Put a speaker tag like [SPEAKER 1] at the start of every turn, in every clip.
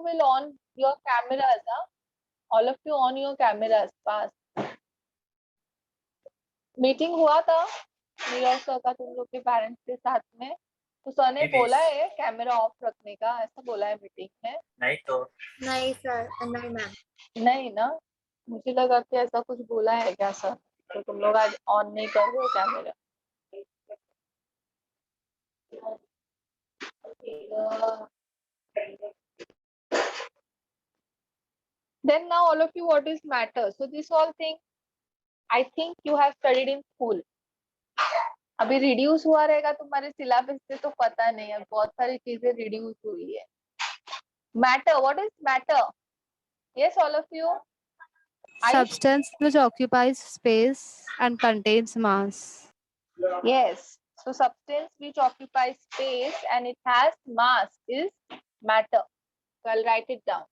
[SPEAKER 1] will on your cameras. All of you on your cameras fast. Meeting हुआ था Neeraj sir का तुम लोग के पेरेंट्स के साथ में, तो सर ने बोला है कैमरा ऑफ रखने का, ऐसा बोला है मीटिंग में?
[SPEAKER 2] नहीं तो
[SPEAKER 3] नहीं सर, नहीं मैम।
[SPEAKER 1] नहीं ना, मुझे लगा कि ऐसा कुछ बोला है क्या सर, तो तुम लोग आज ऑन नहीं कर रहे हो camera. Then now all of you, what is matter? So this all thing, I think you have studied in school. अभी रिड्यूस हुआ रहेगा तुम्हारे सिलेबस से तो पता नहीं है, बहुत सारी चीजें रिड्यूस हुई है. Matter, what is matter? Yes, all of you.
[SPEAKER 4] Substance which occupies space and contains mass.
[SPEAKER 1] Yes. So substance which occupies space and it has mass is matter. So I'll write it down.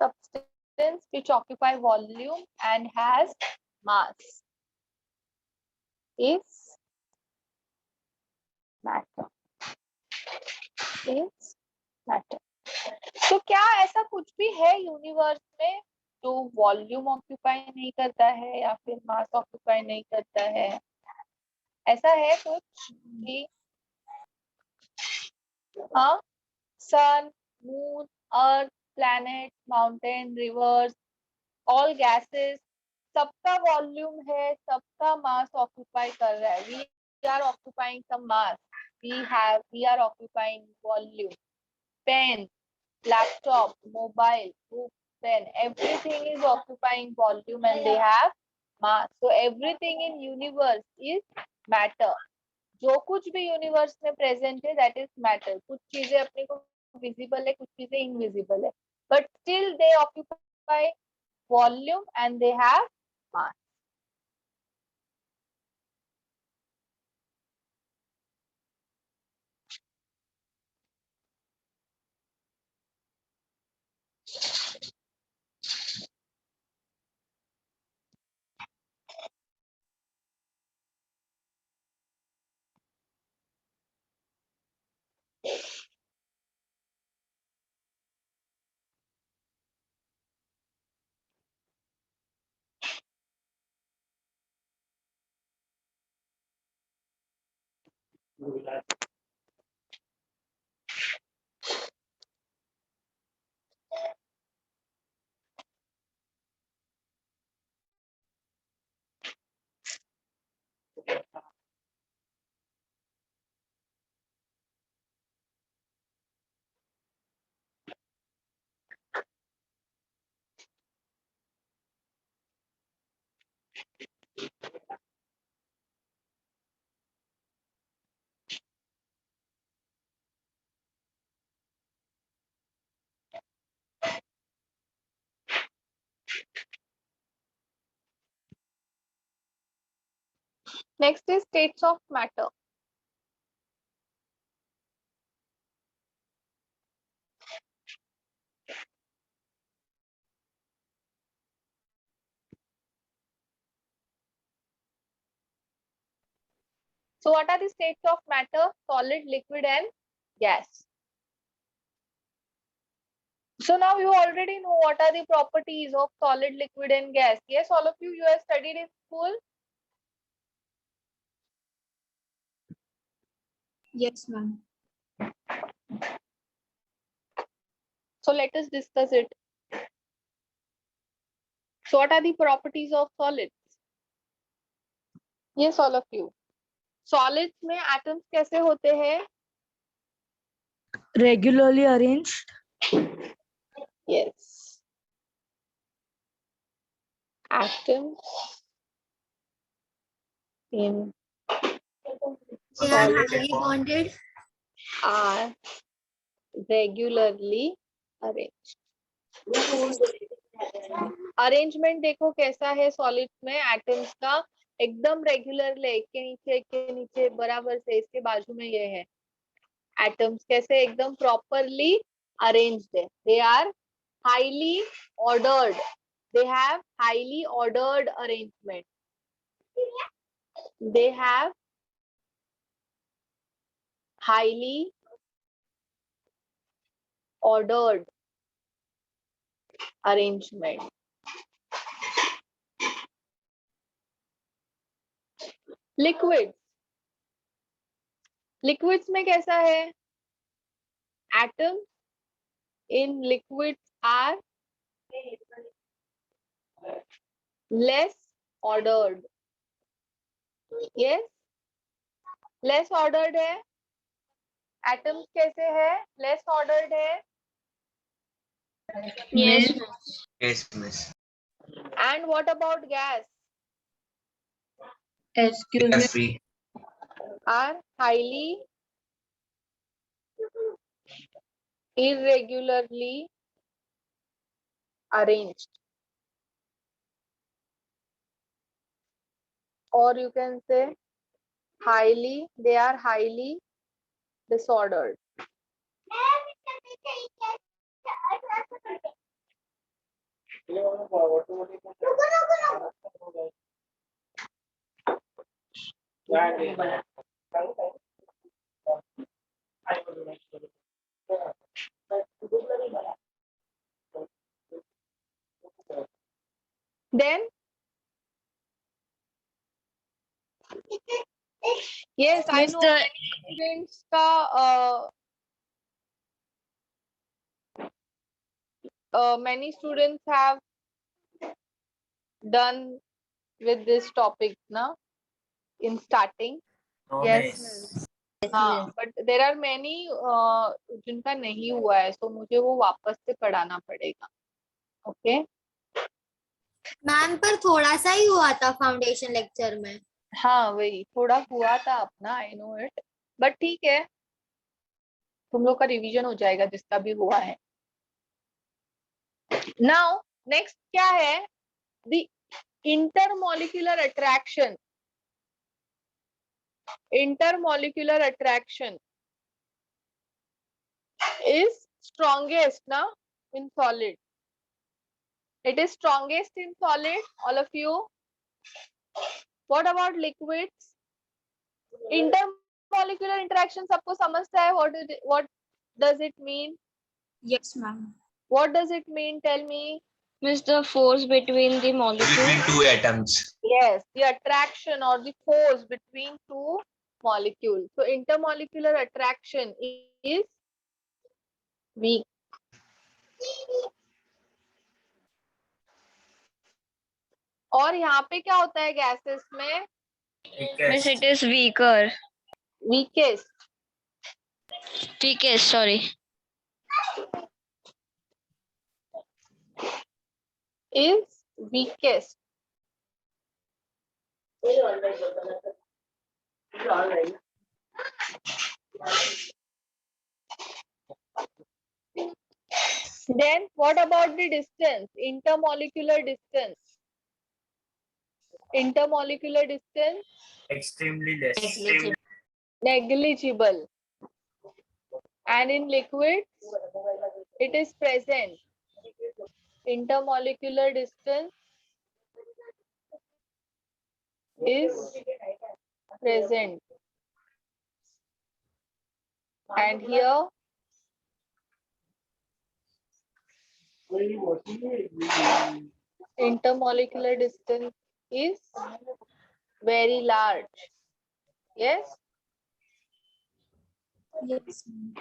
[SPEAKER 1] Substance which occupy volume and has mass is matter. Is matter. तो क्या ऐसा कुछ भी है universe में जो volume occupy नहीं करता है या फिर मास ऑक्यूपाई नहीं करता है? ऐसा है कुछ कि हाँ, sun, moon, earth, planet, mountain, rivers, all gases, सबका वॉल्यूम है, सबका मास ऑक्यूपाई कर रहा है. We are occupying some mass, we are occupying volume. Pen, laptop, mobile, book, pen, everything is occupying volume and they have mass. So everything in universe is matter. जो कुछ भी universe में present है that is matter. कुछ चीजें अपने को visible है, कुछ चीजें इनविजिबल है, but still they occupy volume and they have mass. Next is states of matter. So what are the states of matter? Solid, liquid and gas. So now you already know what are the properties of solid, liquid and gas. Yes, all of you have studied in school.
[SPEAKER 3] Yes ma'am.
[SPEAKER 1] So let us discuss it. So what are the properties of solids? Yes, all of you. Solids में atoms कैसे होते हैं?
[SPEAKER 2] Regularly arranged.
[SPEAKER 1] Yes. Atoms in
[SPEAKER 3] They are
[SPEAKER 1] solids
[SPEAKER 3] highly bonded.
[SPEAKER 1] are regularly arranged. Arrangement देखो कैसा है solids में atoms का, एकदम रेगुलर है, एक के नीचे बराबर से, इसके बाजू में ये है। एटम्स कैसे एकदम प्रॉपरली अरेंज्ड है, they are highly ordered, they have highly ordered arrangement, they have highly ordered arrangement. Liquids, liquids में कैसा है? Atoms in liquids are less ordered. Yes, less ordered है। एटम्स कैसे है? लेस ऑर्डर्ड है।
[SPEAKER 5] Yes.
[SPEAKER 6] Yes, miss.
[SPEAKER 1] And what about gas?
[SPEAKER 5] Excuse
[SPEAKER 6] They are
[SPEAKER 5] me.
[SPEAKER 6] free.
[SPEAKER 1] Are highly irregularly arranged, or you can say highly, they are highly disordered. Then yes, I know
[SPEAKER 5] Mr.
[SPEAKER 1] students का many students have done with this topic na in starting.
[SPEAKER 6] No,
[SPEAKER 4] Yes,
[SPEAKER 6] miss.
[SPEAKER 1] हाँ, but there are many जिनका नहीं हुआ है, so मुझे वो वापस से पढ़ाना पड़ेगा। ओके
[SPEAKER 3] मैम पर थोड़ा सा ही हुआ था फाउंडेशन लेक्चर में।
[SPEAKER 1] हाँ, वही थोड़ा हुआ था अपना, आई नो इट, बट ठीक है, तुम लोग का रिवीजन हो जाएगा जिसका भी हुआ है। नाउ नेक्स्ट क्या है? The intermolecular attraction. Intermolecular attraction is strongest na in solid. It is strongest in solid, all of you. What about liquids? Intermolecular interaction सबको समझता है? What does it mean?
[SPEAKER 3] Yes, ma'am.
[SPEAKER 1] What does it mean? Tell me.
[SPEAKER 5] Miss, the force between the molecules.
[SPEAKER 6] Between two atoms.
[SPEAKER 1] Yes, the attraction or the force between two molecules. So intermolecular attraction is weak. और यहाँ पे क्या होता है gases में?
[SPEAKER 5] Miss, it is weaker.
[SPEAKER 1] Weakest.
[SPEAKER 5] Weakest, sorry.
[SPEAKER 1] Is weakest. Then what about the distance? Intermolecular distance. Intermolecular distance
[SPEAKER 6] Extremely less.
[SPEAKER 1] negligible. And in liquids it is present. Intermolecular distance is present. And here intermolecular distance is very large. Yes?
[SPEAKER 3] Yes, ma'am.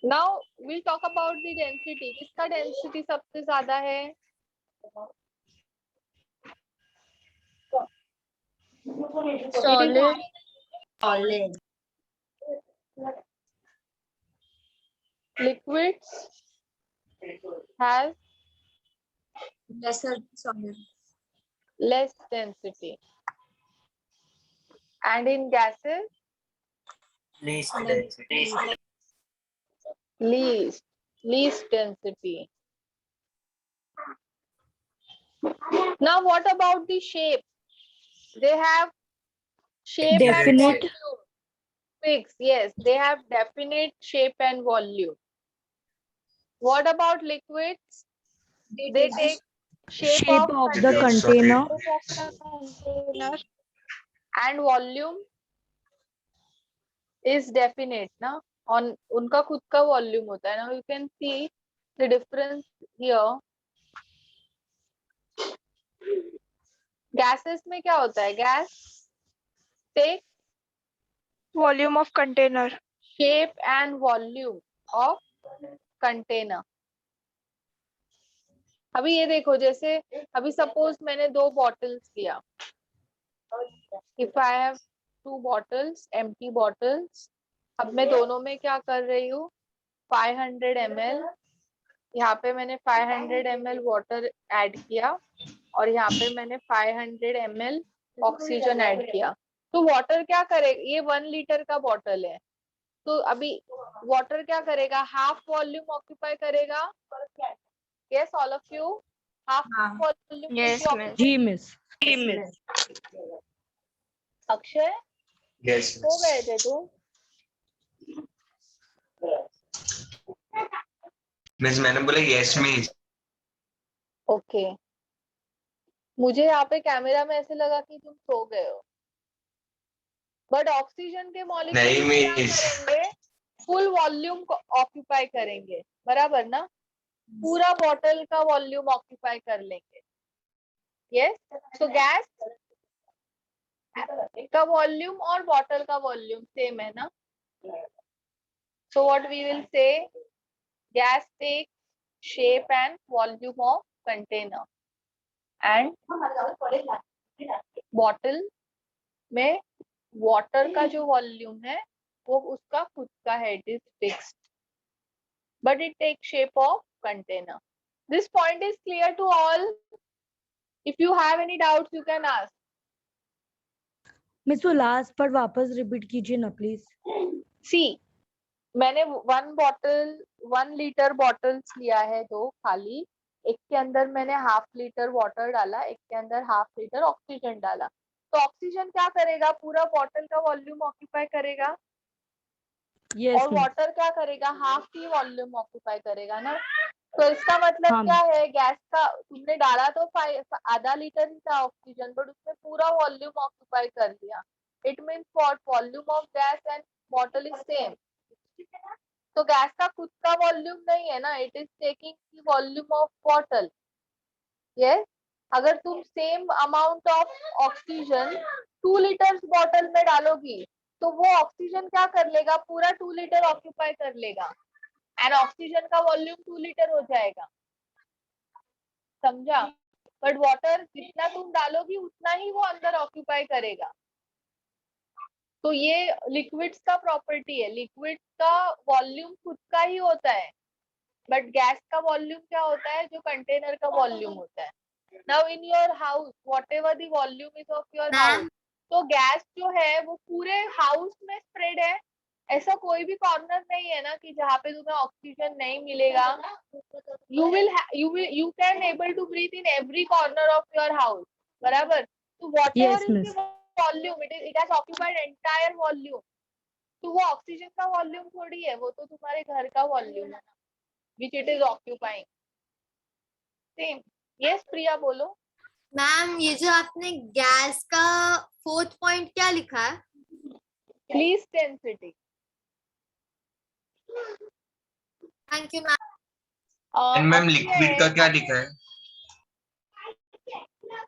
[SPEAKER 1] Now we'll talk about the density. किसका density सबसे ज्यादा है?
[SPEAKER 5] Solid.
[SPEAKER 3] Solid.
[SPEAKER 1] Liquids has
[SPEAKER 3] Lesser solid.
[SPEAKER 1] less density. And in gases,
[SPEAKER 6] Least density.
[SPEAKER 1] least density. Now what about the shape? They have shape and
[SPEAKER 6] Definite.
[SPEAKER 1] volume. Fixed, yes, they have definite shape and volume. What about liquids? They take shape of
[SPEAKER 2] the container.
[SPEAKER 1] and volume is definite ना, on उनका खुद का volume होता है. Now you can see the difference here. Gases में क्या होता है? Gas take
[SPEAKER 2] Volume of container.
[SPEAKER 1] shape and volume of container. अभी ये देखो, जैसे अभी सपोज मैंने 2 bottles लिया. If I have 2 bottles, empty bottles, अब मैं दोनों में क्या कर रही हूँ? 500 ml, यहाँ पे मैंने 500 ml वाटर ऐड किया और यहाँ पे मैंने 500 ml ऑक्सीजन ऐड किया. तो वाटर क्या करेगा? ये 1 लीटर का बॉटल है, तो अभी वाटर क्या करेगा? हाफ वॉल्यूम ऑक्यूपाई करेगा. Yes, all of you, half volume.
[SPEAKER 5] Yes, miss.
[SPEAKER 2] G miss.
[SPEAKER 1] Akshay,
[SPEAKER 6] Yes,
[SPEAKER 1] हो
[SPEAKER 6] miss.
[SPEAKER 1] गए थे तुम?
[SPEAKER 6] मिस मैंने बोला yes मिस.
[SPEAKER 1] ओके, मुझे यहाँ पे कैमरा में ऐसे लगा कि तुम सो गए हो. बट ऑक्सीजन के मॉलिक्यूल
[SPEAKER 6] नहीं
[SPEAKER 1] क्या
[SPEAKER 6] मिस.
[SPEAKER 1] करेंगे? फुल वॉल्यूम को ऑक्यूपाई करेंगे, बराबर ना? पूरा बॉटल का वॉल्यूम ऑक्यूपाई कर लेंगे. यस, सो गैस का वॉल्यूम और बॉटल का वॉल्यूम सेम है ना? So what we will say, gas take shape and volume of container and bottle में वाटर का जो वॉल्यूम है वो उसका खुद का है, it is fixed, but it take shape of container. This point is clear to all? If you have any doubts you can ask.
[SPEAKER 2] Miss वो लास्ट पर वापस रिपीट कीजिए ना प्लीज.
[SPEAKER 1] सी, मैंने 1 लीटर बॉटल्स लिया है, 2 खाली. एक के अंदर मैंने हाफ लीटर वाटर डाला, एक के अंदर हाफ लीटर ऑक्सीजन डाला. तो ऑक्सीजन क्या करेगा? पूरा बॉटल का वॉल्यूम ऑक्यूपाई करेगा.
[SPEAKER 2] यस
[SPEAKER 1] और
[SPEAKER 2] मिस.
[SPEAKER 1] वाटर क्या करेगा? हाफ की वॉल्यूम ऑक्यूपाई करेगा ना. तो इसका मतलब
[SPEAKER 2] हाँ.
[SPEAKER 1] क्या है? गैस का तुमने डाला तो आधा लीटर ही था ऑक्सीजन, बट उसने पूरा वॉल्यूम ऑक्यूपाई कर लिया. It means what? Volume of gas and bottle is same. तो गैस का खुद का वॉल्यूम नहीं है ना, it is taking the volume of bottle. Yes, अगर तुम same amount of oxygen 2 litres bottle में डालोगी तो वो ऑक्सीजन क्या कर लेगा? पूरा 2 लीटर ऑक्यूपाई कर लेगा एंड ऑक्सीजन का वॉल्यूम 2 लीटर हो जाएगा. समझा? बट वाटर जितना तुम डालोगी उतना ही वो अंदर ऑक्यूपाई करेगा. तो ये लिक्विड्स का प्रॉपर्टी है. लिक्विड्स का वॉल्यूम खुद का ही होता है, बट गैस का वॉल्यूम क्या होता है? जो कंटेनर का वॉल्यूम होता है. Now in your house, whatever the volume is of your house, तो गैस जो है वो पूरे हाउस में स्प्रेड है. ऐसा कोई भी कॉर्नर नहीं है ना कि जहाँ पे तुम्हें ऑक्सीजन नहीं मिलेगा. you can able to breathe in every corner of your house, बराबर? तो whatever
[SPEAKER 2] Yes,
[SPEAKER 1] is
[SPEAKER 2] miss.
[SPEAKER 1] the volume, it has occupied entire volume. तो वो ऑक्सीजन का वॉल्यूम थोड़ी है, वो तो तुम्हारे घर का वॉल्यूम है, which it is occupying. Same. Yes, प्रिया बोलो.
[SPEAKER 3] मैम, ये जो आपने गैस का 4th पॉइंट क्या लिखा है?
[SPEAKER 1] Least density.
[SPEAKER 3] Thank you ma'am.
[SPEAKER 6] And ma'am liquid का क्या लिखा है?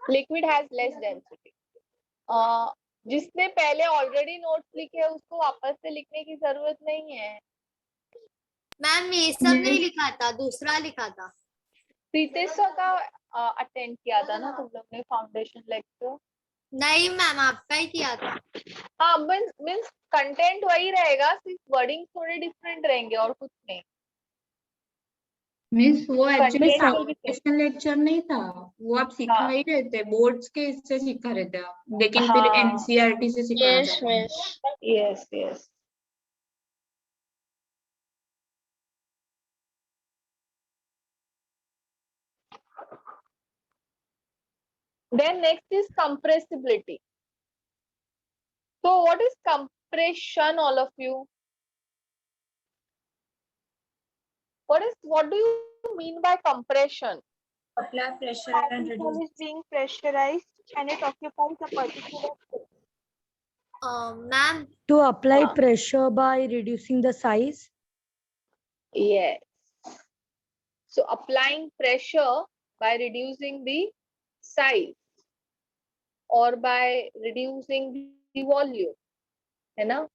[SPEAKER 1] Liquid has less density. जिसने पहले ऑलरेडी नोट्स लिखे उसको वापस से लिखने की जरूरत नहीं है।
[SPEAKER 3] मैम ये सब नहीं लिखा था, दूसरा लिखा था।
[SPEAKER 1] प्रीतेश सर का अटेंड किया था ना तुम लोग ने फाउंडेशन लेक्चर?
[SPEAKER 3] नहीं मैम, आपका ही किया था।
[SPEAKER 1] हाँ, मीन्स कंटेंट वही रहेगा, सिर्फ वर्डिंग थोड़े डिफरेंट रहेंगे और कुछ नहीं।
[SPEAKER 7] मीन्स वो actually
[SPEAKER 1] Content will be same.
[SPEAKER 7] Foundation lecture नहीं था, वो आप सिखा
[SPEAKER 1] हाँ।
[SPEAKER 7] ही रहे थे, बोर्ड्स के इससे सिखा रहे थे आप, लेकिन
[SPEAKER 1] हाँ।
[SPEAKER 7] फिर एनसीईआरटी से सिखाया
[SPEAKER 5] Yes,
[SPEAKER 7] जा रहा है।
[SPEAKER 5] miss.
[SPEAKER 1] Yes, yes. Then next is compressibility. So what is compression, all of you? What do you mean by compression?
[SPEAKER 2] Apply pressure and reduce. Is being pressurized and it occupies a particular space.
[SPEAKER 3] Ma'am
[SPEAKER 2] To apply
[SPEAKER 1] हाँ.
[SPEAKER 2] pressure by reducing the size.
[SPEAKER 1] Yes. So applying pressure by reducing the size or by reducing the volume, है ना?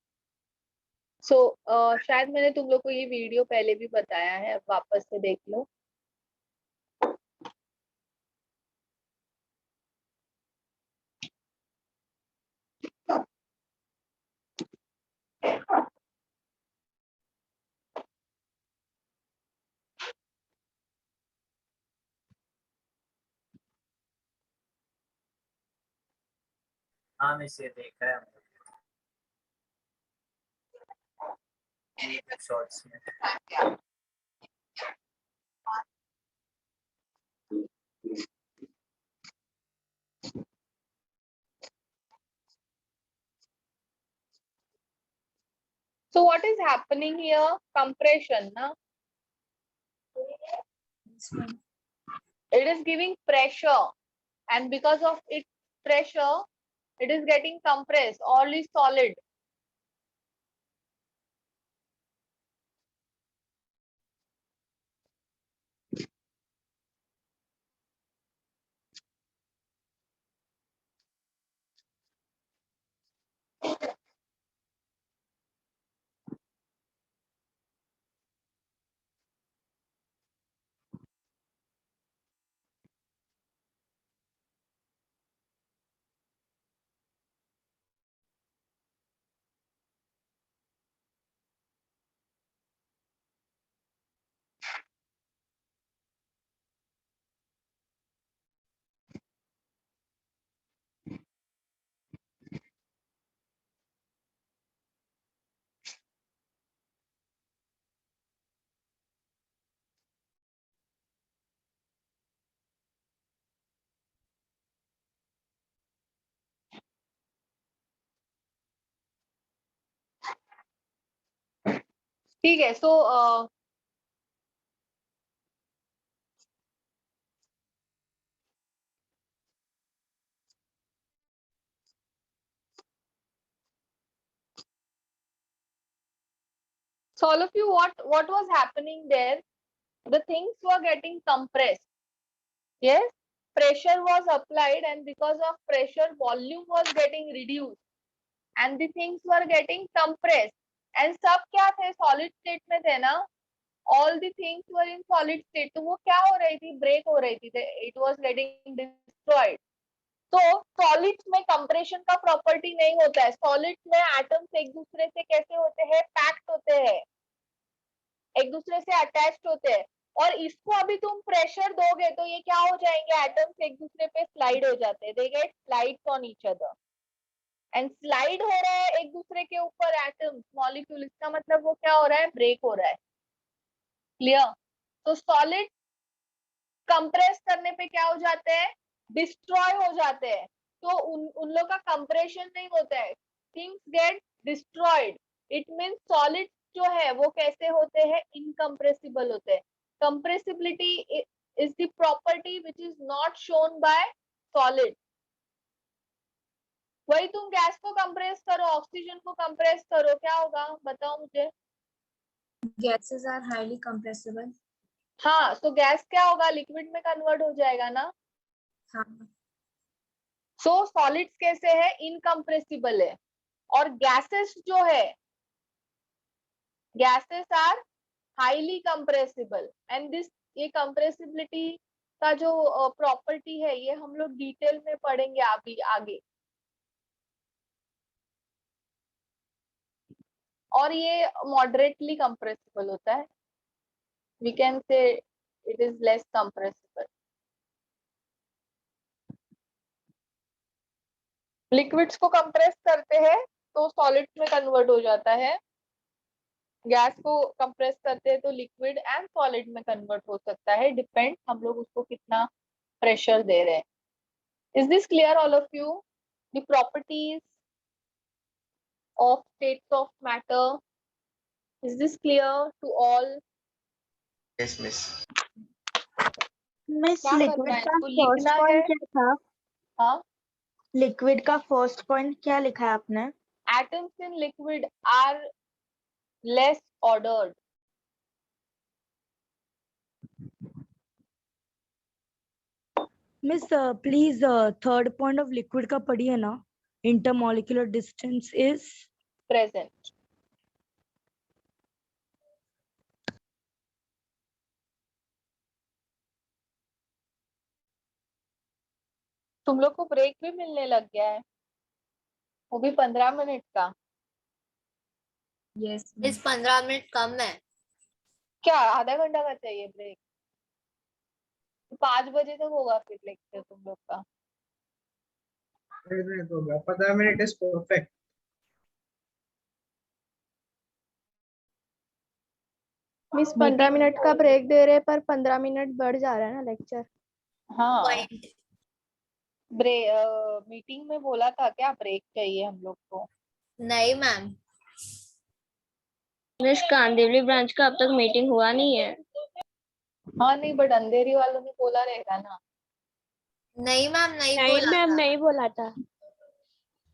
[SPEAKER 1] So शायद मैंने तुम लोग को ये video पहले भी बताया है, अब वापस से देख लो।
[SPEAKER 6] हाँ मैं इसे देखा है शॉर्ट्स में।
[SPEAKER 1] So what is happening here? Compression, na? It is giving pressure, and because of its pressure, it is getting compressed. All is solid. ठीक है, so all of you, what was happening there? The things were getting compressed. Yes, pressure was applied, and because of pressure, volume was getting reduced, and the things were getting compressed. And सब क्या थे? Solid state में थे ना? All the things were in solid state. तो वो क्या हो रही थी? Break हो रही थी. It was getting destroyed. तो सॉलिड्स में कंप्रेशन का प्रॉपर्टी नहीं होता है। सॉलिड्स में एटम्स एक दूसरे से कैसे होते हैं? पैक्ड होते हैं, एक दूसरे से अटैच्ड होते हैं। और इसको अभी तुम प्रेशर दोगे तो ये क्या हो जाएंगे? एटम्स एक दूसरे पे स्लाइड हो जाते हैं। They get slides on each other, and slide हो रहा है एक दूसरे के ऊपर एटम्स, मॉलिक्यूल। इसका मतलब वो क्या हो रहा है? ब्रेक हो रहा है। क्लियर? तो सॉलिड कंप्रेस करने पे क्या हो जाते हैं? डिस्ट्रॉय हो जाते हैं। तो उन लोग का कंप्रेशन नहीं होता है, things get destroyed. It means solid जो है वो कैसे होते हैं? इनकम्प्रेसिबल होते हैं। Compressibility is the property which is not shown by solid. वही तुम गैस को कंप्रेस करो, ऑक्सीजन को कंप्रेस करो, क्या होगा? बताओ मुझे।
[SPEAKER 2] Gases are highly compressible.
[SPEAKER 1] हाँ, तो गैस क्या होगा? लिक्विड में कन्वर्ट हो जाएगा ना?
[SPEAKER 2] हाँ.
[SPEAKER 1] सो सॉलिड्स कैसे है, इनकम्प्रेसिबल है, और गैसेस जो है, gases are highly compressible, and this, ये कंप्रेसिबिलिटी का जो प्रॉपर्टी है ये हम लोग डिटेल में पढ़ेंगे अभी आगे। और ये मॉडरेटली कंप्रेसिबल होता है, we can say it is less compressible. Liquids को कंप्रेस करते हैं तो सॉलिड्स में कन्वर्ट हो जाता है, गैस को कंप्रेस करते हैं तो लिक्विड एंड सॉलिड में कन्वर्ट हो सकता है, डिपेंड हम लोग उसको कितना प्रेशर दे रहे हैं। Is this clear all of you, the properties of states of matter? Is this clear to all?
[SPEAKER 8] Yes, miss.
[SPEAKER 2] Miss
[SPEAKER 1] क्या
[SPEAKER 2] लिक्विड
[SPEAKER 1] करना है,
[SPEAKER 2] का
[SPEAKER 1] तो
[SPEAKER 2] फर्स्ट
[SPEAKER 1] लिखना है।
[SPEAKER 2] पॉइंट क्या था?
[SPEAKER 1] हाँ,
[SPEAKER 2] लिक्विड का फर्स्ट पॉइंट क्या लिखा है आपने?
[SPEAKER 1] atoms in liquid are less ordered.
[SPEAKER 9] Miss please third point of liquid का पढ़िए ना, इंटरमॉलिक्यूलर डिस्टेंस इज
[SPEAKER 1] Present. तुम लोग को ब्रेक भी मिलने लग गया है, वो भी 15 मिनट का।
[SPEAKER 3] इस 15 मिनट कम है।
[SPEAKER 1] क्या आधा घंटा का चाहिए ब्रेक? 5 बजे तक होगा फिर लेक्चर तुम लोग का।
[SPEAKER 6] 15 minutes is perfect.
[SPEAKER 10] Miss 15 minute का ब्रेक दे रहे पर 15 मिनट बढ़ जा रहा है ना लेक्चर।
[SPEAKER 1] हाँ,
[SPEAKER 3] पॉइंट
[SPEAKER 1] मीटिंग में बोला था क्या ब्रेक चाहिए हम लोग को?
[SPEAKER 3] नहीं मैम,
[SPEAKER 5] मिस कांदिवली ब्रांच का अब तक मीटिंग हुआ नहीं है।
[SPEAKER 1] हाँ नहीं, बट अंधेरी वालों ने बोला रहेगा ना।
[SPEAKER 3] नहीं मैम, नहीं
[SPEAKER 10] नहीं
[SPEAKER 3] बोला
[SPEAKER 10] मैम,
[SPEAKER 3] था।
[SPEAKER 10] नहीं बोला था।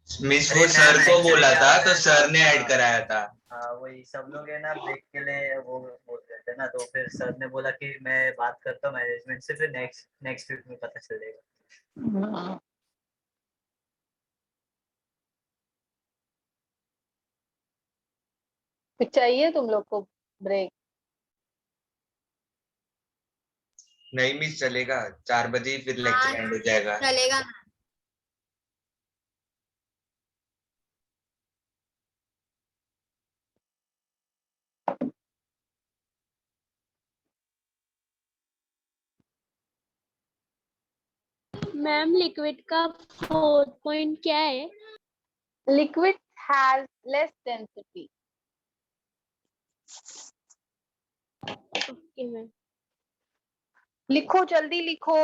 [SPEAKER 8] मिस
[SPEAKER 6] अरे
[SPEAKER 8] वो
[SPEAKER 6] मैम,
[SPEAKER 8] सर को
[SPEAKER 6] actually
[SPEAKER 8] बोला
[SPEAKER 6] क्या
[SPEAKER 8] था
[SPEAKER 6] होता
[SPEAKER 8] तो
[SPEAKER 6] है,
[SPEAKER 8] सर ने
[SPEAKER 6] हाँ।
[SPEAKER 8] ऐड कराया था।
[SPEAKER 6] हाँ, वही सब लोग है ना, ब्रेक के लिए वो बोल रहे थे ना, तो फिर सर ने बोला कि मैं बात करता हूँ मैनेजमेंट से, फिर नेक्स्ट वीक में पता चलेगा।
[SPEAKER 1] तो चाहिए तुम लोग को ब्रेक?
[SPEAKER 8] नहीं मिस, चलेगा 4 बजे फिर
[SPEAKER 3] हाँ,
[SPEAKER 8] लेक्चर एंड हो जाएगा।
[SPEAKER 3] चलेगा मैम।
[SPEAKER 10] मैम लिक्विड का फोर्थ पॉइंट क्या है?
[SPEAKER 1] Liquid has less density.
[SPEAKER 10] Okay ma'am.
[SPEAKER 1] लिखो, जल्दी लिखो।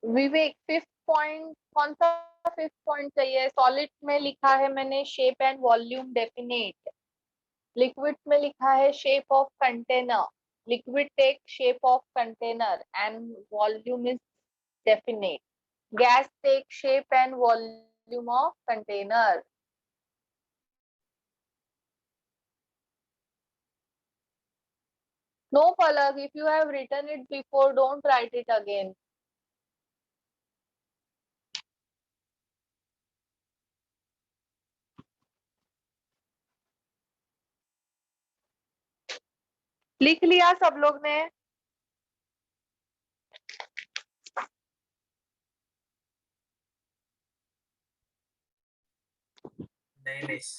[SPEAKER 1] विवेक, फिफ्थ पॉइंट कौन सा? फिफ्थ पॉइंट चाहिए। सॉलिड में लिखा है मैंने shape and volume definite, liquid में लिखा है shape of container, liquid take shape of container and volume is definite. Gas take shape and volume of container. No, Palak, if you have written it before, don't write it again. लिख लिया सब लोग ने?
[SPEAKER 6] नहीं miss.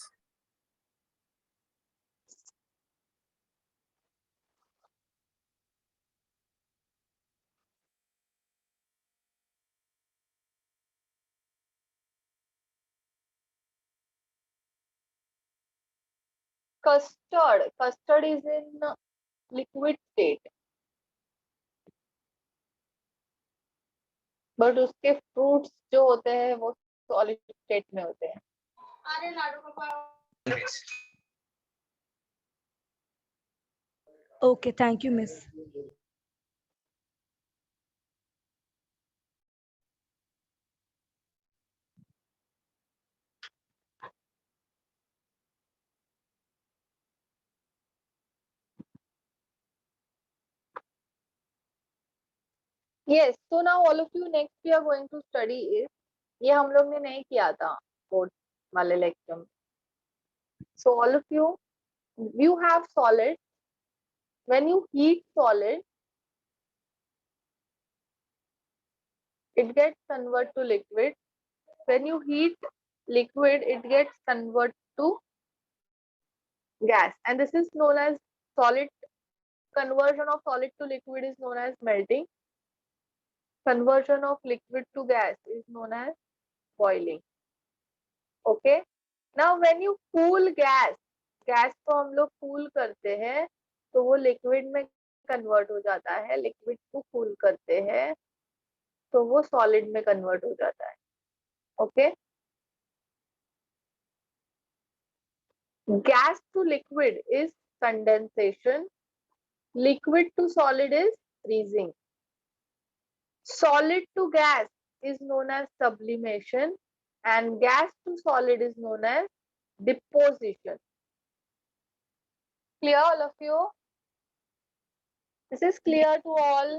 [SPEAKER 1] Custard is in liquid state, but उसके fruits जो होते हैं वो solid state में होते हैं।
[SPEAKER 9] Okay, thank you, Miss.
[SPEAKER 1] Yes, so now all of you, next we are going to study is, ये हम लोग ने नहीं किया था बोर्ड वाले लेक्चर में. So all of you have solid. When you heat solid, it gets converted to liquid. When you heat liquid, it gets converted to gas, and this is known as solid. Conversion of solid to liquid is known as melting. Conversion of liquid to gas is known as boiling. Okay. Now when you cool gas, gas को हम लोग cool करते हैं तो वो liquid में convert हो जाता है. लिक्विड को कूल करते हैं तो वो सॉलिड में कन्वर्ट हो जाता है. Okay. Gas to liquid is condensation. Liquid to solid is freezing. Solid to gas is known as sublimation, and gas to solid is known as deposition. Clear, all of you? This is clear to all?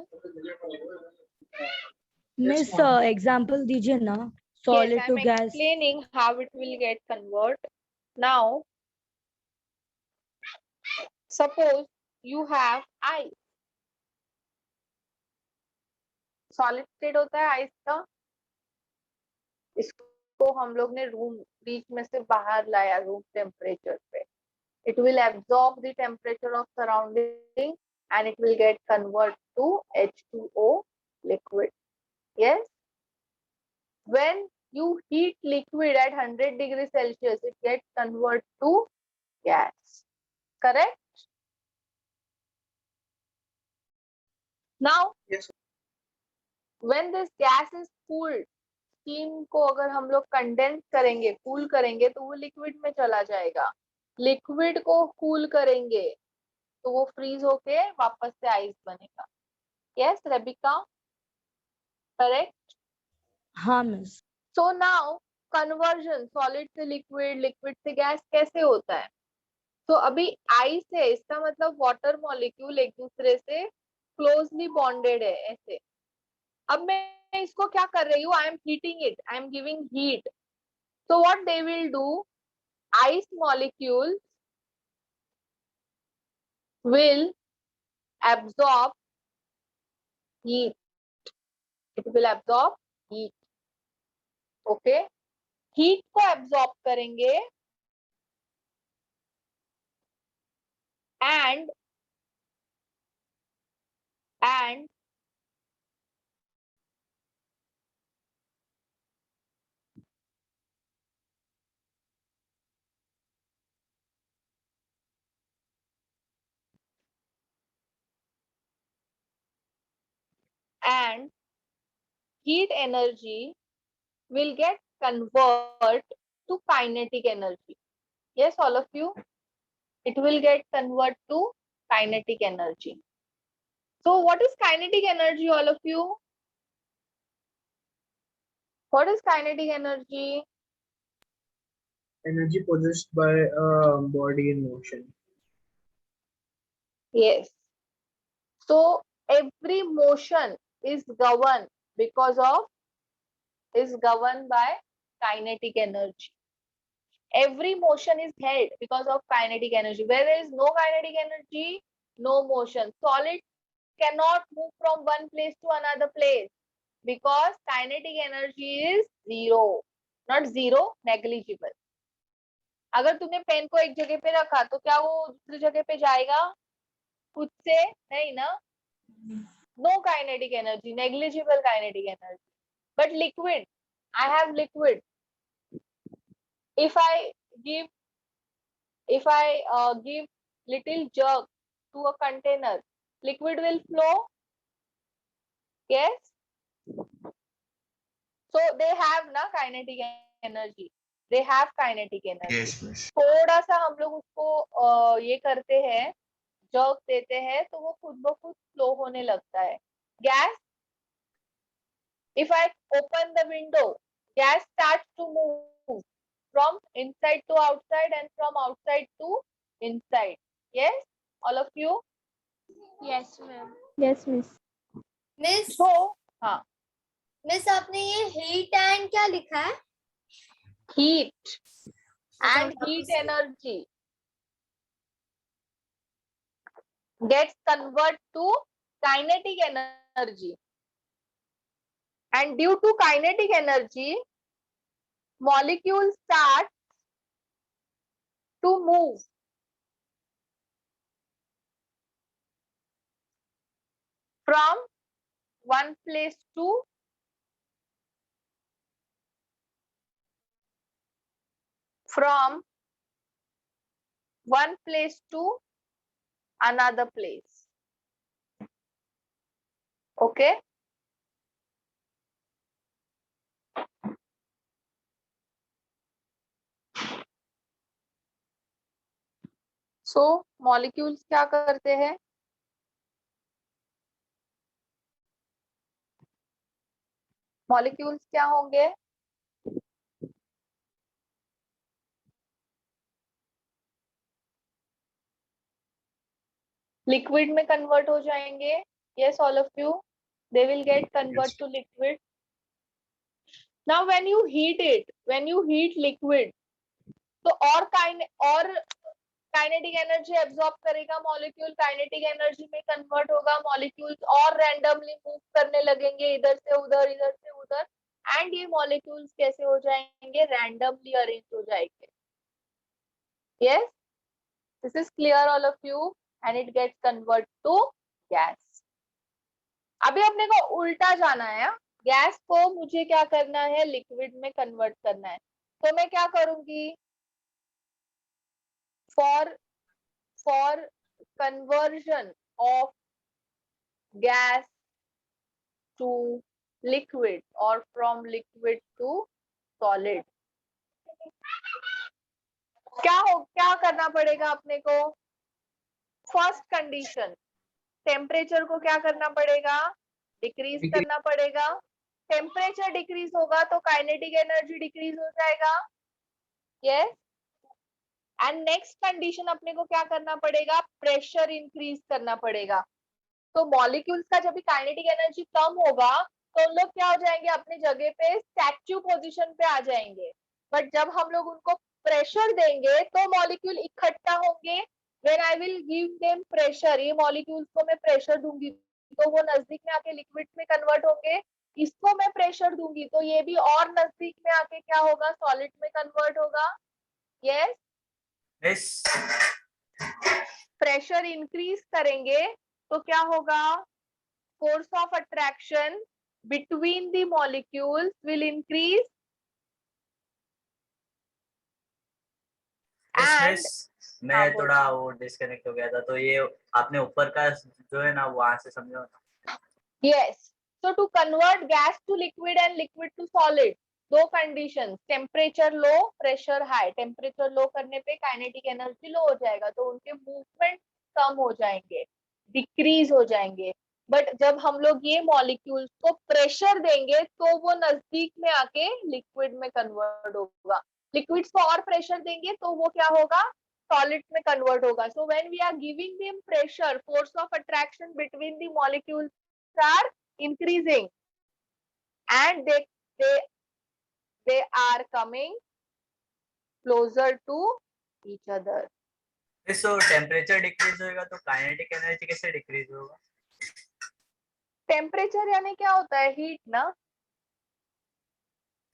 [SPEAKER 9] Miss, example दीजिए ना.
[SPEAKER 1] Yes,
[SPEAKER 9] Solid
[SPEAKER 1] I
[SPEAKER 9] to
[SPEAKER 1] am
[SPEAKER 9] gas.
[SPEAKER 1] explaining how it will get convert. Now, suppose you have ice. Solid state होता है ice का. इसको हम लोग ने room बीच में से बाहर लाया रूम टेम्परेचर पे. It will absorb the temperature of surrounding and it will get convert to H2O liquid. Yes. When you heat liquid at 100 degrees Celsius, it gets convert to gas. Correct? Now,
[SPEAKER 7] Yes.
[SPEAKER 1] when this gas is cooled, steam को अगर हम लोग condense करेंगे, cool करेंगे तो वो liquid में चला जाएगा. लिक्विड को कूल करेंगे तो वो फ्रीज होके वापस से आइस बनेगा. Yes Rebecca, correct?
[SPEAKER 9] हाँ miss.
[SPEAKER 1] So now conversion solid से लिक्विड, लिक्विड से गैस कैसे होता है? तो अभी आइस है, इसका मतलब वाटर मॉलिक्यूल एक दूसरे से क्लोजली बॉन्डेड है ऐसे. अब मैं इसको क्या कर रही हूँ? I am heating it, I am giving heat. So what they will do, ice molecules will absorb heat. It will absorb heat. Okay. Heat को absorb करेंगे and heat energy will get convert to kinetic energy. Yes, all of you. It will get convert to kinetic energy. So what is kinetic energy, all of you? What is kinetic energy?
[SPEAKER 11] Energy possessed by a body in motion.
[SPEAKER 1] Yes. So every motion is governed by kinetic energy. Every motion is held because of kinetic energy. Where there is no kinetic energy, no motion. Solid cannot move from one place to another place because kinetic energy is zero. Not zero, negligible. अगर तुमने pen को एक जगह पे रखा तो क्या वो दूसरी जगह पे जाएगा? खुद से नहीं ना. No kinetic energy, negligible kinetic energy. But liquid, I have liquid. If I give little jerk to a container, liquid will flow. Yes. So they have na kinetic energy. They have kinetic energy.
[SPEAKER 8] Yes, miss.
[SPEAKER 1] थोड़ा सा हम लोग उसको ये करते हैं, jerk देते हैं, तो वो खुद ब खुद फ्लो होने लगता है। Gas, if I open the window, gas starts to move from inside to outside and from outside to inside. Yes, all of you?
[SPEAKER 2] Yes, ma'am.
[SPEAKER 10] Yes, miss.
[SPEAKER 3] Miss
[SPEAKER 1] So, हाँ,
[SPEAKER 3] मिस आपने ये heat and क्या लिखा है?
[SPEAKER 1] heat
[SPEAKER 3] अच्छा,
[SPEAKER 1] and
[SPEAKER 3] वापस
[SPEAKER 1] heat
[SPEAKER 3] से।
[SPEAKER 1] energy gets converted to kinetic energy, and due to kinetic energy, molecules start to move from one place to another place. Okay. So molecules क्या करते हैं? Molecules क्या होंगे? लिक्विड में कन्वर्ट हो जाएंगे। Yes, all of you, they will get convert
[SPEAKER 8] Yes.
[SPEAKER 1] to liquid. Now when you heat it, when you heat liquid, तो और काइनेटिक एनर्जी एब्जॉर्ब करेगा मॉलिक्यूल, काइनेटिक एनर्जी में कन्वर्ट होगा, मॉलिक्यूल्स और रैंडमली मूव करने लगेंगे इधर से उधर, इधर से उधर, एंड ये मॉलिक्यूल्स कैसे हो जाएंगे? रैंडमली अरेंज हो जाएंगे। Yes, this is clear all of you, and it gets convert to gas. अभी अपने को उल्टा जाना है, गैस को मुझे क्या करना है? लिक्विड में कन्वर्ट करना है। तो मैं क्या करूंगी? for conversion of gas to liquid or from liquid to solid, क्या करना पड़ेगा अपने को? फर्स्ट कंडीशन, टेम्परेचर को क्या करना पड़ेगा? डिक्रीज करना पड़ेगा। टेम्परेचर डिक्रीज होगा तो काइनेटिक एनर्जी डिक्रीज हो जाएगा। यस, एंड नेक्स्ट कंडीशन अपने को क्या करना पड़ेगा? प्रेशर इंक्रीज करना पड़ेगा। तो मॉलिक्यूल्स का जब भी काइनेटिक एनर्जी कम होगा तो उन लोग क्या हो जाएंगे? अपनी जगह पे स्टैच्यू पोजीशन पे आ जाएंगे। बट जब हम लोग उनको प्रेशर देंगे तो मॉलिक्यूल इकट्ठा होंगे। When I will give them pressure, ये मॉलिक्यूल्स को मैं प्रेशर दूंगी तो वो नजदीक में आके लिक्विड में कन्वर्ट होंगे। इसको मैं प्रेशर दूंगी तो ये भी और नजदीक में आके क्या होगा? सॉलिड में कन्वर्ट होगा। यस, प्रेशर इंक्रीज करेंगे तो क्या होगा? Force of attraction between the molecules will increase and
[SPEAKER 6] मैं थोड़ा वो डिस्कनेक्ट हो गया था, तो ये आपने ऊपर का जो है ना वहां से समझो ना।
[SPEAKER 1] Yes, so to convert gas to liquid and liquid to solid, दो condition, temperature low, pressure high. Temperature low करने पे काइनेटिक एनर्जी लो हो जाएगा तो उनके मूवमेंट कम हो जाएंगे, डिक्रीज हो जाएंगे। बट जब हम लोग ये मॉलिक्यूल्स को प्रेशर देंगे तो वो नजदीक में आके लिक्विड में कन्वर्ट होगा। लिक्विड्स को और प्रेशर देंगे तो वो क्या होगा? सॉलिड में कन्वर्ट होगा। So when we are giving them pressure, force of attraction between the molecules are increasing and they are coming closer to each other.
[SPEAKER 6] So temperature decrease होगा तो काइनेटिक एनर्जी कैसे डिक्रीज होगा?
[SPEAKER 1] Temperature यानी क्या होता है? Heat ना।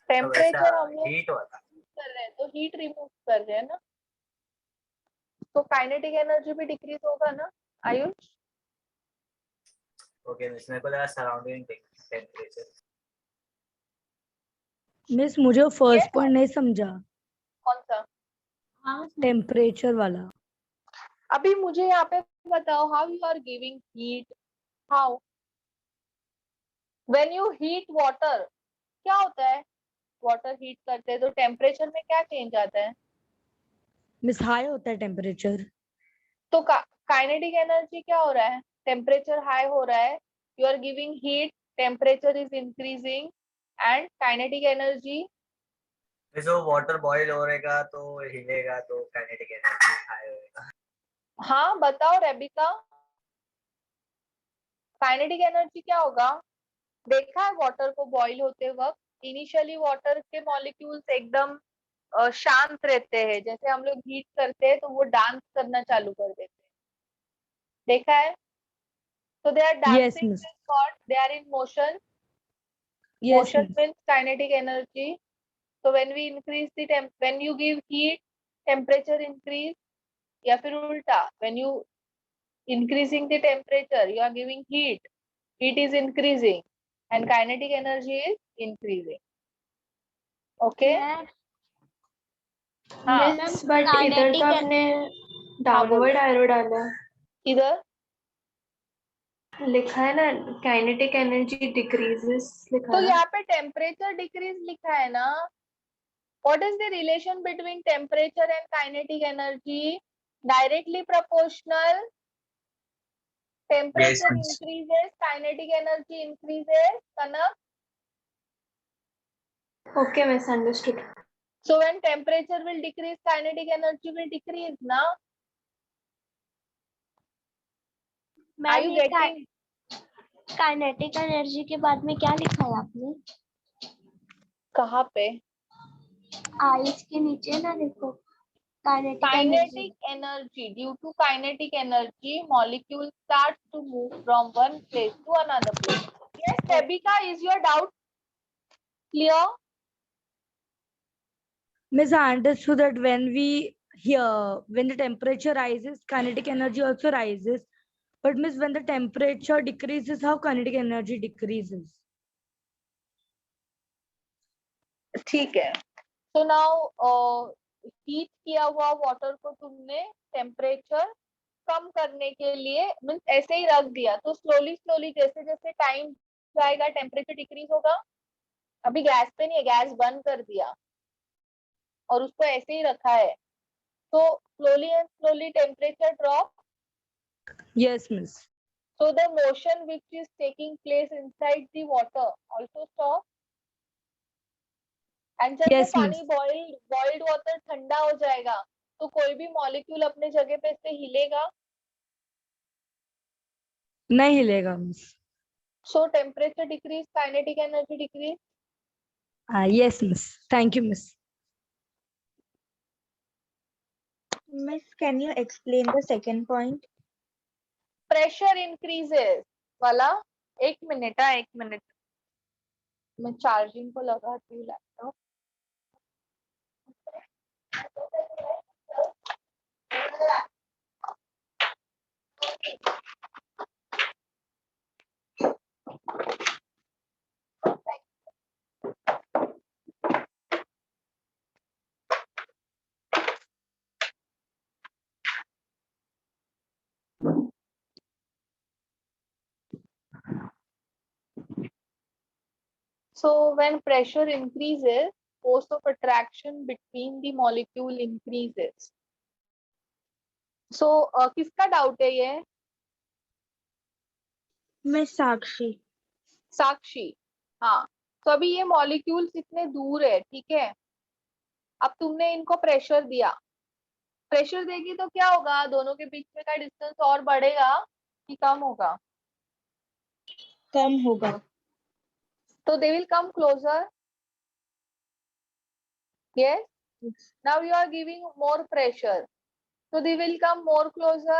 [SPEAKER 1] Temperature हम लोग
[SPEAKER 6] हीट होता
[SPEAKER 1] कर रहे हैं तो हीट रिमूव कर रहे हैं ना, तो काइनेटिक एनर्जी भी डिक्रीज होगा ना आयुष?
[SPEAKER 6] ओके, इसमें को लगा सराउंडिंग टेम्परेचर।
[SPEAKER 9] मिस मुझे फर्स्ट पॉइंट नहीं समझा।
[SPEAKER 1] कौन सा?
[SPEAKER 9] टेम्परेचर वाला।
[SPEAKER 1] अभी मुझे यहाँ पे बताओ, how you are giving heat? How? When you heat water क्या होता है? वाटर हीट करते हैं तो टेम्परेचर में क्या चेंज आता है?
[SPEAKER 9] मिस हाई होता है टेम्परेचर।
[SPEAKER 1] तो काइनेटिक एनर्जी क्या हो रहा है? टेम्परेचर हाई हो रहा है, you are giving heat, temperature is increasing and kinetic energy.
[SPEAKER 6] जो वाटर बॉईल हो रहेगा तो हिलेगा तो काइनेटिक एनर्जी हाई होएगा।
[SPEAKER 1] हाँ बताओ रेबिका, काइनेटिक एनर्जी क्या होगा? देखा है वाटर को बॉईल होते वक्त इनिशियली वाटर के मॉलिक्यूल्स एकदम शांत रहते हैं, जैसे हम लोग हीट करते हैं तो वो डांस करना चालू कर देते हैं, देखा है? So they are
[SPEAKER 9] Yes,
[SPEAKER 1] dancing
[SPEAKER 9] miss.
[SPEAKER 1] means what? They are in motion.
[SPEAKER 9] Yes,
[SPEAKER 1] Motion
[SPEAKER 9] miss.
[SPEAKER 1] means kinetic energy. So when we increase the when you give heat, temperature increase. या फिर उल्टा, when you increasing the temperature, you are giving heat. Heat is increasing, and kinetic energy is increasing. Okay? हाँ.
[SPEAKER 10] Miss but इधर तो आपने downward arrow डाला,
[SPEAKER 1] इधर
[SPEAKER 10] लिखा है ना काइनेटिक एनर्जी डिक्रीजेस लिखा
[SPEAKER 1] तो
[SPEAKER 10] है।
[SPEAKER 1] यहाँ पे टेम्परेचर डिक्रीज लिखा है ना. What is the relation between temperature and kinetic energy? Directly proportional. Temperature
[SPEAKER 8] Yes, miss.
[SPEAKER 1] increases, kinetic energy increases. Kanak?
[SPEAKER 10] Okay miss understood.
[SPEAKER 1] So when temperature will decrease, kinetic energy will decrease, na? Are you getting?
[SPEAKER 5] Kinetic energy के बाद में क्या लिखा है आपने?
[SPEAKER 1] कहाँ पे?
[SPEAKER 5] Ice के नीचे ना देखो, kinetic
[SPEAKER 1] Kinetic energy. Due to kinetic energy, molecule starts to move from one place to another place. Yes, Rebecca, is your doubt clear?
[SPEAKER 9] Miss, I understood that when the temperature rises, kinetic energy also rises. But miss, when the temperature decreases, how kinetic energy decreases?
[SPEAKER 1] ठीक है. So now heat किया हुआ water को तुमने temperature कम करने के लिए means ऐसे ही रख दिया, तो स्लोली स्लोली जैसे जैसे टाइम जाएगा टेम्परेचर डिक्रीज होगा. अभी गैस पे नहीं है, गैस बंद कर दिया और उसको ऐसे ही रखा है, तो slowly and slowly temperature drop.
[SPEAKER 9] Yes, miss.
[SPEAKER 1] So the motion which is taking place inside the water also stop. And जब वो
[SPEAKER 9] Yes,
[SPEAKER 1] पानी
[SPEAKER 9] miss.
[SPEAKER 1] बॉइल्ड वाटर ठंडा हो जाएगा तो कोई भी मॉलिक्यूल अपने जगह पे से हिलेगा?
[SPEAKER 9] नहीं हिलेगा miss.
[SPEAKER 1] So temperature decrease, kinetic energy decrease.
[SPEAKER 9] Yes, miss. Thank you, miss.
[SPEAKER 2] Miss, can you explain the second point?
[SPEAKER 1] Pressure increases वाला. एक मिनट मैं चार्जिंग को लगाती हूँ laptop. So when pressure increases, force of attraction between the molecule increases. So किसका doubt है ये?
[SPEAKER 2] Miss साक्षी।
[SPEAKER 1] साक्षी. हाँ, तो अभी ये मॉलिक्यूल्स इतने दूर है, ठीक है. अब तुमने इनको प्रेशर दिया, प्रेशर देगी तो क्या होगा? दोनों के बीच में का डिस्टेंस और बढ़ेगा कि कम होगा?
[SPEAKER 2] कम होगा।
[SPEAKER 1] तो they will come closer. Yes. Now you are giving more pressure, so they will come more closer.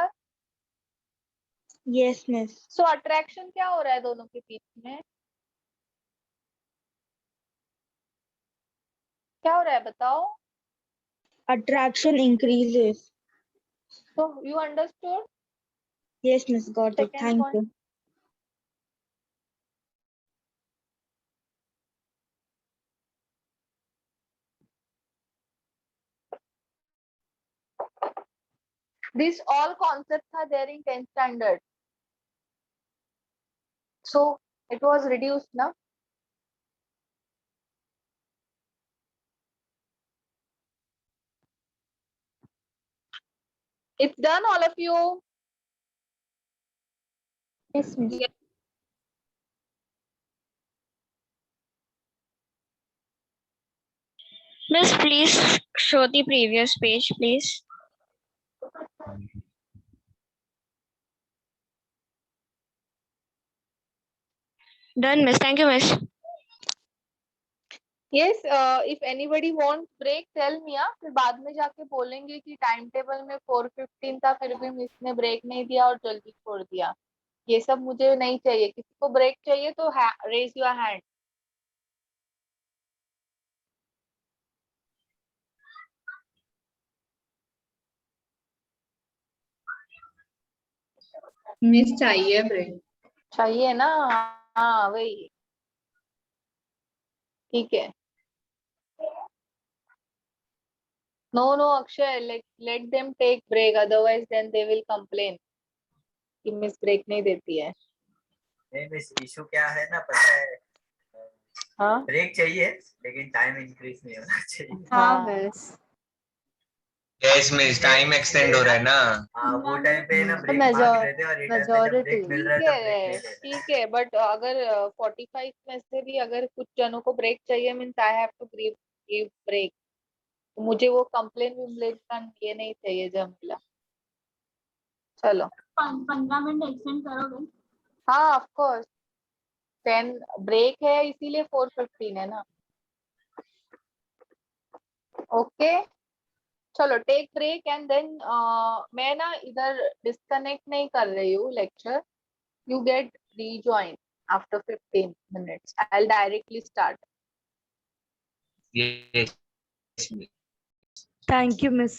[SPEAKER 2] Yes, miss.
[SPEAKER 1] So attraction क्या हो रहा है दोनों के बीच में? क्या हो रहा है बताओ?
[SPEAKER 2] Attraction increases.
[SPEAKER 1] So you understood?
[SPEAKER 2] Yes, miss. Got it.
[SPEAKER 1] Second
[SPEAKER 2] Thank
[SPEAKER 1] point.
[SPEAKER 2] you.
[SPEAKER 1] These all concepts are there in 10th standard. So it was reduced now. It's done, all of you.
[SPEAKER 5] Yes, miss.
[SPEAKER 1] Yes.
[SPEAKER 12] Miss, please show the previous page, please. Done, miss. Thank you, miss.
[SPEAKER 1] Yes, if anybody wants break, tell me. फिर बाद में जाके बोलेंगे कि time table में 4:15 था, फिर भी मिस ने ब्रेक नहीं दिया और जल्दी छोड़ दिया. ये सब मुझे नहीं चाहिए. किसी को ब्रेक चाहिए तो रेज योर हैंड.
[SPEAKER 7] मिस चाहिए ब्रेक.
[SPEAKER 1] चाहिए ना? हाँ वही. ठीक है. No, Akshay, let them take break, otherwise then they will complain कि मिस ब्रेक नहीं देती है.
[SPEAKER 6] नहीं मिस, इशू क्या है ना पता है?
[SPEAKER 1] हाँ
[SPEAKER 6] ब्रेक चाहिए लेकिन टाइम इंक्रीज नहीं होना चाहिए.
[SPEAKER 4] हाँ miss.
[SPEAKER 8] Yes miss, time extend हो रहा है ना.
[SPEAKER 6] हाँ, वो टाइम पे ना ब्रेक
[SPEAKER 4] major-
[SPEAKER 6] मांग रहे थे और ये टाइम पे जब ब्रेक मिल रहा है तो ब्रेक ले ले रहे.
[SPEAKER 1] ठीक है, बट अगर 45 में से भी अगर कुछ जनों को ब्रेक चाहिए means I have to give break. मुझे वो कंप्लेन विम्प्लेन का ये नहीं चाहिए झमेला. चलो
[SPEAKER 5] 15 मिनट एक्सटेंड करोगे?
[SPEAKER 1] हाँ ऑफ कोर्स. 10 ब्रेक है इसीलिए 4:15 है ना. ओके चलो टेक ब्रेक एंड देन मैं ना इधर डिस्कनेक्ट नहीं कर रही हूँ lecture. You get rejoin after 15 minutes. I'll directly start.
[SPEAKER 8] Yes.
[SPEAKER 9] Thank you, miss.